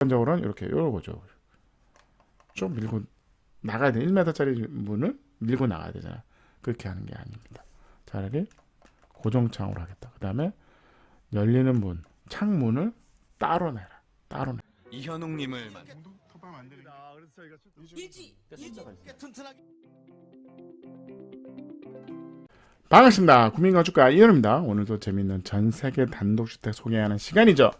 일반적으로는 이렇게 요거죠. 좀 밀고 나가야 돼. 1m짜리 문을 밀고 나가야 되잖아요. 그렇게 하는 게 아닙니다. 차라리 고정창으로 하겠다. 그 다음에 열리는 문, 창문을 따로 내라. 따로 내. 이현웅님을 반갑습니다. 국민건축가 이현우입니다. 오늘도 재밌는 전세계 단독주택 소개하는 시간이죠.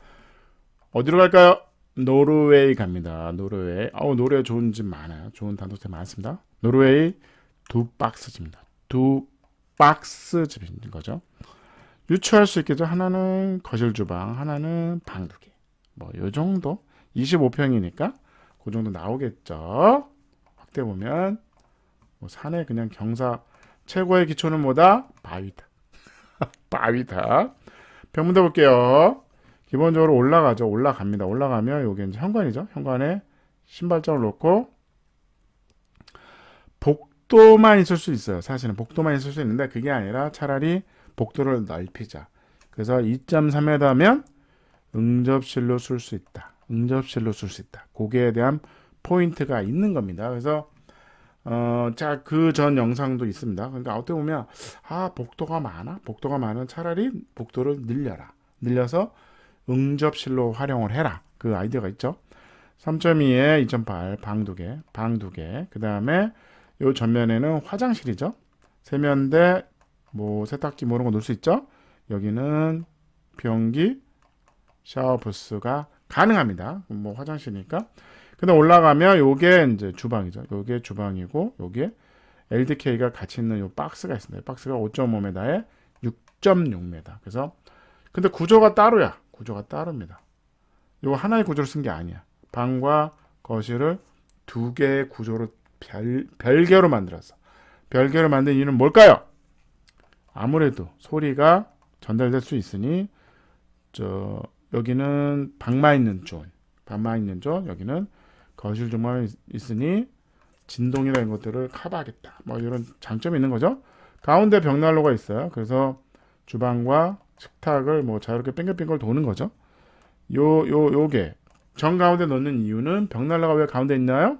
어디로 갈까요? 노르웨이 갑니다. 노르웨이. 노르웨이 좋은 집 많아요. 좋은 단독주택 많습니다. 노르웨이 두 박스 집입니다. 두 박스 집인 거죠. 유추할 수 있겠죠. 하나는 거실 주방, 하나는 방 두 개. 뭐 요 정도. 25평이니까 그 정도 나오겠죠. 확대 보면 뭐 산에 그냥 경사 최고의 기초는 뭐다? 바위다. 바위다. 벽문도 볼게요. 기본적으로 올라가죠. 올라갑니다. 올라가면 여기 이제 현관이죠. 현관에 신발장을 놓고 복도만 있을 수 있어요. 사실은 복도만 있을 수 있는데 그게 아니라 차라리 복도를 넓히자. 그래서 2.3m면 응접실로 쓸 수 있다. 응접실로 쓸 수 있다. 거기에 대한 포인트가 있는 겁니다. 그래서 자, 그 전 영상도 있습니다. 그러니까 어떻게 보면 복도가 많아? 복도가 많으면 차라리 복도를 늘려라. 늘려서 응접실로 활용을 해라. 그 아이디어가 있죠. 3.2에 2.8 방 두 개, 방 두 개. 그 다음에 요 전면에는 화장실이죠. 세면대, 뭐 세탁기 뭐 이런 거 놓을 수 있죠. 여기는 변기, 샤워 부스가 가능합니다. 뭐 화장실이니까. 근데 올라가면 요게 이제 주방이죠. 요게 주방이고 요게 LDK가 같이 있는 요 박스가 있습니다. 박스가 5.5m에 6.6m. 그래서 근데 구조가 따로야. 구조가 따릅니다. 요거 하나의 구조를 쓴 게 아니야. 방과 거실을 두 개의 구조로 별개로 만들었어. 별개로 만든 이유는 뭘까요? 아무래도 소리가 전달될 수 있으니 여기는 방만 있는 존, 여기는 거실 주방이 있으니 진동이나 이런 것들을 커버하겠다. 뭐 이런 장점이 있는 거죠. 가운데 벽난로가 있어요. 그래서 주방과 식탁을 뭐 자유롭게 빙글빙글 도는 거죠. 요게 정 가운데 넣는 이유는 벽난로가 왜 가운데 있나요?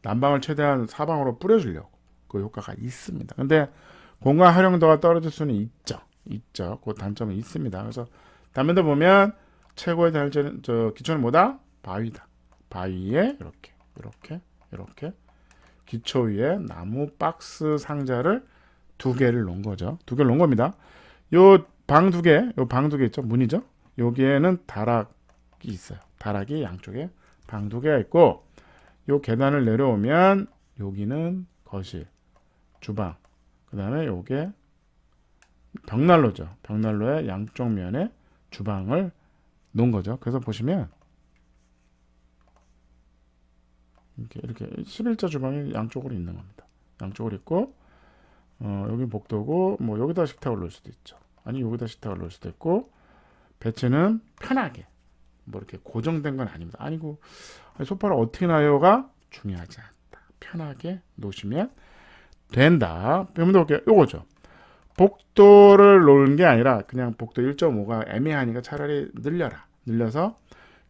난방을 최대한 사방으로 뿌려주려고 그 효과가 있습니다. 근데 공간 활용도가 떨어질 수는 있죠. 그 단점은 있습니다. 그래서 단면도 보면 최고의 기초는 뭐다? 바위다. 바위에 이렇게 기초 위에 나무 박스 상자를 두 개를 놓은 거죠. 두 개를 놓은 겁니다. 요 방 두 개 있죠. 문이죠. 여기에는 다락이 있어요. 다락이 양쪽에 방 두 개가 있고 요 계단을 내려오면 여기는 거실, 주방. 그다음에 요게 벽난로죠. 벽난로의 양쪽 면에 주방을 놓은 거죠. 그래서 보시면 이렇게 11자 주방이 양쪽으로 있는 겁니다. 양쪽으로 있고 여기 복도고 뭐 여기다 식탁을 놓을 수도 있죠. 아니 여기다 식탁을 놓을 수도 있고 배치는 편하게 뭐 이렇게 고정된 건 아닙니다. 아니고 소파를 어떻게 놔요가 중요하지 않다. 편하게 놓으시면 된다. 뼈문도 볼게요. 요거죠. 복도를 놓은 게 아니라 그냥 복도 1.5가 애매하니까 차라리 늘려서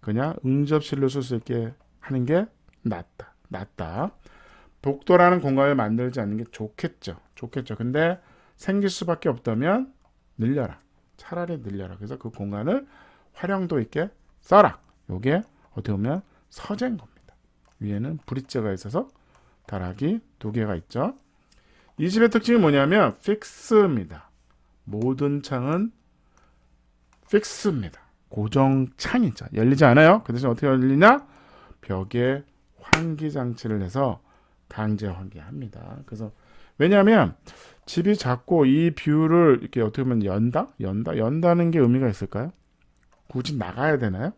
그냥 응접실로 쓸 수 있게 하는 게 낫다. 복도라는 공간을 만들지 않는 게 좋겠죠. 근데 생길 수밖에 없다면 차라리 늘려라. 그래서 그 공간을 활용도 있게 써라. 요게 어떻게 보면 서재인 겁니다. 위에는 브릿지가 있어서 다락이 두 개가 있죠. 이 집의 특징이 뭐냐면 픽스입니다. 모든 창은 픽스입니다. 고정 창이죠. 열리지 않아요. 그 대신 어떻게 열리냐? 벽에 환기 장치를 해서 강제 환기합니다. 그래서 왜냐하면 집이 작고 이 뷰를 이렇게 어떻게 보면 연다는 게 의미가 있을까요? 굳이 나가야 되나요?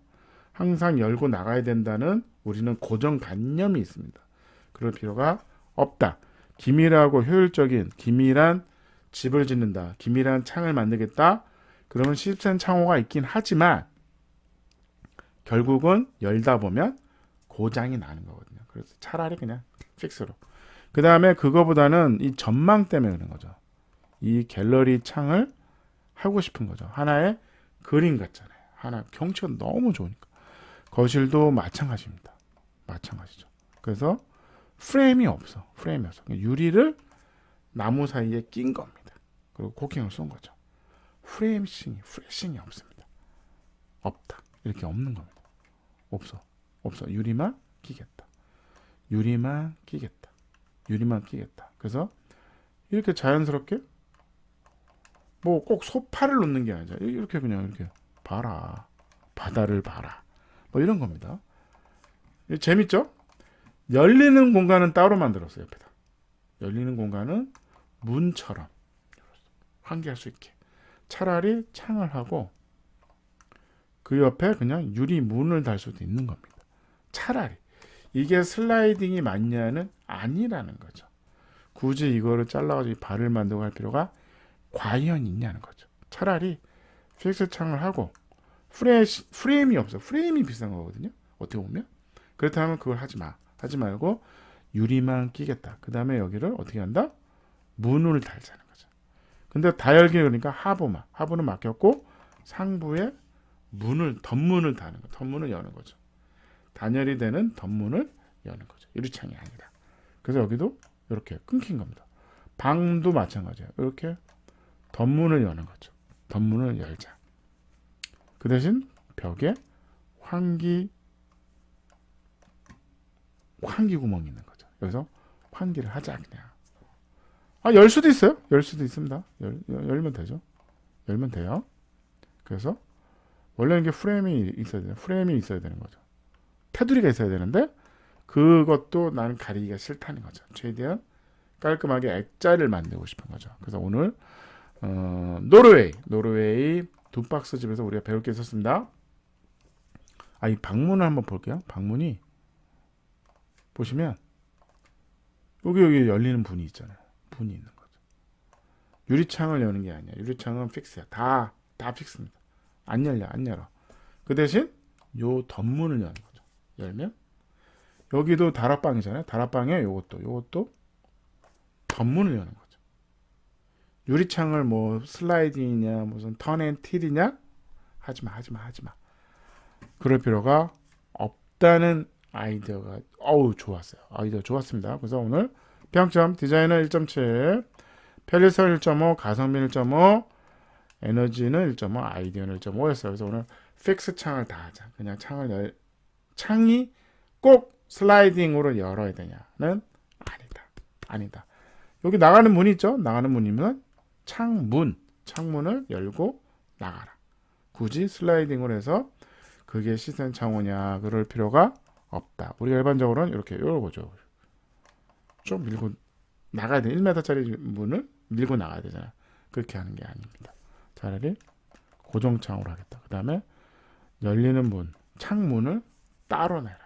항상 열고 나가야 된다는 우리는 고정관념이 있습니다. 그럴 필요가 없다. 기밀하고 효율적인 기밀한 집을 짓는다. 기밀한 창을 만들겠다. 그러면 시스템 창호가 있긴 하지만 결국은 열다 보면 고장이 나는 거거든요. 그래서 차라리 그냥 픽스로. 그 다음에 그거보다는 이 전망 때문에 그런 거죠. 이 갤러리 창을 하고 싶은 거죠. 하나의 그림 같잖아요. 하나 경치가 너무 좋으니까. 거실도 마찬가지입니다. 마찬가지죠. 그래서 프레임이 없어. 유리를 나무 사이에 낀 겁니다. 그리고 코킹을 쏜 거죠. 프레싱이 없습니다. 없다. 이렇게 없는 겁니다. 없어. 유리만 끼겠다. 그래서 이렇게 자연스럽게 뭐 꼭 소파를 놓는 게 아니라 이렇게 그냥 이렇게 봐라. 바다를 봐라. 뭐 이런 겁니다. 재밌죠? 열리는 공간은 따로 만들었어요. 옆에다. 열리는 공간은 문처럼 환기할 수 있게. 차라리 창을 하고 그 옆에 그냥 유리 문을 달 수도 있는 겁니다. 차라리. 이게 슬라이딩이 맞냐는 아니라는 거죠. 굳이 이거를 잘라가지고 발을 만들고 할 필요가 과연 있냐는 거죠. 차라리 픽스 창을 하고 프레임이 없어. 프레임이 비싼 거거든요. 어떻게 보면. 그렇다면 그걸 하지 마. 하지 말고 유리만 끼겠다. 그 다음에 여기를 어떻게 한다? 문을 달자는 거죠. 근데 다 열기 그러니까 하부는 막혔고 상부에 덧문을 다는 거. 덧문을 여는 거죠. 단열이 되는 덧문을 여는 거죠. 유리창이 아니라. 그래서 여기도 이렇게 끊긴 겁니다. 방도 마찬가지예요. 이렇게 덧문을 여는 거죠. 덧문을 열자. 그 대신 벽에 환기 구멍이 있는 거죠. 여기서 환기를 하자 그냥. 열 수도 있어요. 열 수도 있습니다. 열면 되죠. 열면 돼요. 그래서 원래는 이게 프레임이 있어야 되는 거죠. 테두리가 있어야 되는데 그것도 나는 가리기가 싫다는 거죠. 최대한 깔끔하게 액자를 만들고 싶은 거죠. 그래서 오늘 노르웨이 두 박스 집에서 우리가 배울 게 있었습니다. 이 방문을 한번 볼게요. 방문이 보시면 여기 열리는 문이 있잖아요. 문이 있는 거죠. 유리창을 여는 게 아니야. 유리창은 픽스야. 다 픽스입니다. 안 열어. 그 대신 요 덧문을 여는 거죠. 열면 여기도 다락방이잖아요. 다락방에 요것도 덧문을 여는 거죠. 유리창을 뭐 슬라이딩이냐 무슨 턴앤틸이냐 하지 마. 그럴 필요가 없다는 아이디어가 좋았어요. 아이디어 좋았습니다. 그래서 오늘 평점 디자인은 1.7, 편리성 1.5, 가성비 1.5, 에너지는 1.5, 아이디어는 1.5였어요. 그래서 오늘 픽스 창을 다 하자. 그냥 창이 꼭 슬라이딩으로 열어야 되냐는 아니다. 여기 나가는 문이 있죠? 나가는 문이면 창문을 열고 나가라. 굳이 슬라이딩으로 해서 그게 시선 창호냐 그럴 필요가 없다. 우리가 일반적으로는 이렇게 열어보죠. 좀 밀고 나가야 돼. 1m짜리 문을 밀고 나가야 되잖아. 그렇게 하는 게 아닙니다. 차라리 고정창으로 하겠다. 그 다음에 열리는 문, 창문을 따로 내라.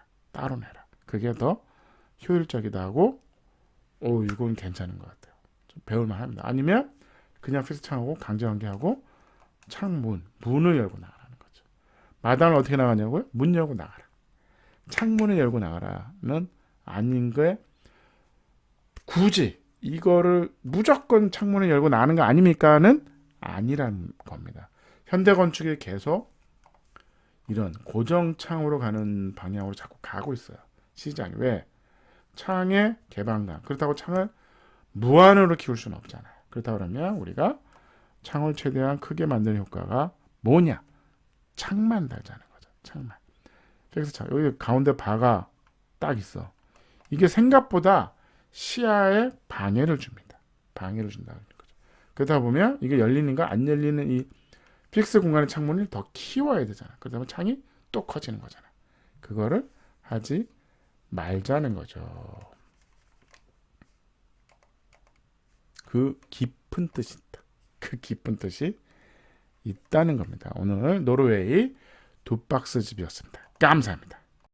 그게 더 효율적이다 하고 이건 괜찮은 것 같아요. 좀 배울만 합니다. 아니면 그냥 픽스 창하고 강제관계하고 문을 열고 나가라는 거죠. 마당을 어떻게 나가냐고요? 문 열고 나가라. 창문을 열고 나가라는 아닌 게 굳이 이거를 무조건 창문을 열고 나가는 거 아닙니까는 아니란 겁니다. 현대건축이 계속 이런 고정창으로 가는 방향으로 자꾸 가고 있어요. 시장이. 왜? 창의 개방감. 그렇다고 창을 무한으로 키울 수는 없잖아요. 그렇다 그러면 우리가 창을 최대한 크게 만드는 효과가 뭐냐? 창만 달자는 거죠. 창만. 그래서 여기 가운데 바가 딱 있어. 이게 생각보다 시야에 방해를 줍니다. 방해를 준다는 거죠. 그러다 보면 이게 열리는가 안 열리는 이 픽스 공간의 창문을 더 키워야 되잖아. 그러다 보면 창이 또 커지는 거잖아. 그거를 하지 말자는 거죠. 그 깊은 뜻이 있다. 그 깊은 뜻이 있다는 겁니다. 오늘 노르웨이 두 박스 집이었습니다. 감사합니다.